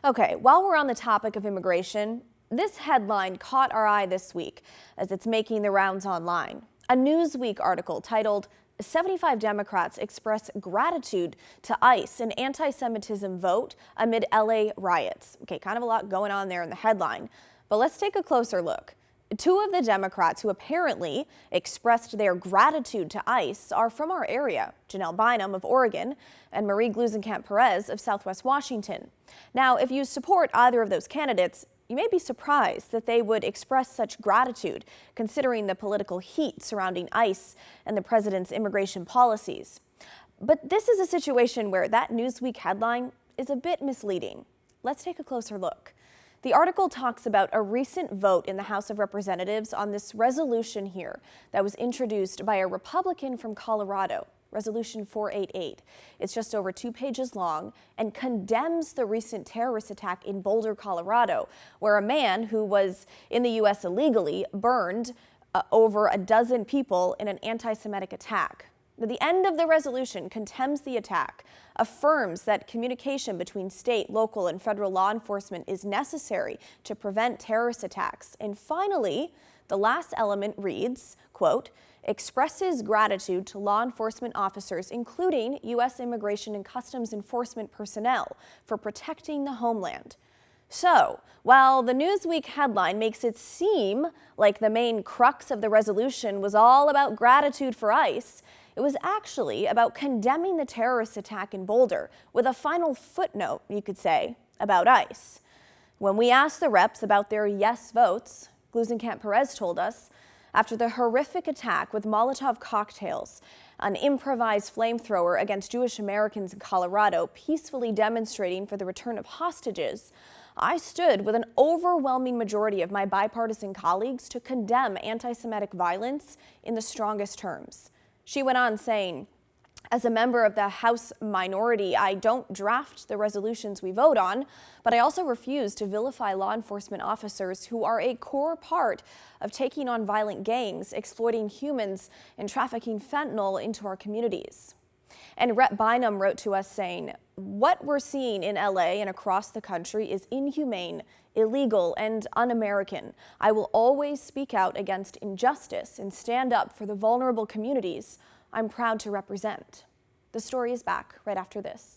Okay, while we're on the topic of immigration, this headline caught our eye this week as it's making the rounds online. A Newsweek article titled 75 Democrats Express Gratitude to ICE in Anti-Semitism Vote Amid LA Riots. Okay, kind of a lot going on there in the headline, but let's take a closer look. Two of the Democrats who apparently expressed their gratitude to ICE are from our area, Janelle Bynum of Oregon and Marie Gluesenkamp-Perez of Southwest Washington. Now, if you support either of those candidates, you may be surprised that they would express such gratitude, considering the political heat surrounding ICE and the president's immigration policies. But this is a situation where that Newsweek headline is a bit misleading. Let's take a closer look. The article talks about a recent vote in the House of Representatives on this resolution here that was introduced by a Republican from Colorado, Resolution 488. It's just over 2 pages long and condemns the recent terrorist attack in Boulder, Colorado, where a man who was in the U.S. illegally burned over a dozen people in an anti-Semitic attack. The end of the resolution condemns the attack, affirms that communication between state, local, and federal law enforcement is necessary to prevent terrorist attacks. And finally, the last element reads, quote, expresses gratitude to law enforcement officers, including U.S. Immigration and Customs Enforcement personnel, for protecting the homeland. So, while the Newsweek headline makes it seem like the main crux of the resolution was all about gratitude for ICE, it was actually about condemning the terrorist attack in Boulder, with a final footnote, you could say, about ICE. When we asked the reps about their yes votes, Gluesenkamp-Perez told us, after the horrific attack with Molotov cocktails, an improvised flamethrower against Jewish Americans in Colorado peacefully demonstrating for the return of hostages, I stood with an overwhelming majority of my bipartisan colleagues to condemn anti-Semitic violence in the strongest terms. She went on saying, as a member of the House minority, I don't draft the resolutions we vote on, but I also refuse to vilify law enforcement officers who are a core part of taking on violent gangs, exploiting humans, and trafficking fentanyl into our communities. And Rep. Bynum wrote to us saying, what we're seeing in LA and across the country is inhumane, illegal, and un-American. I will always speak out against injustice and stand up for the vulnerable communities I'm proud to represent. The story is back right after this.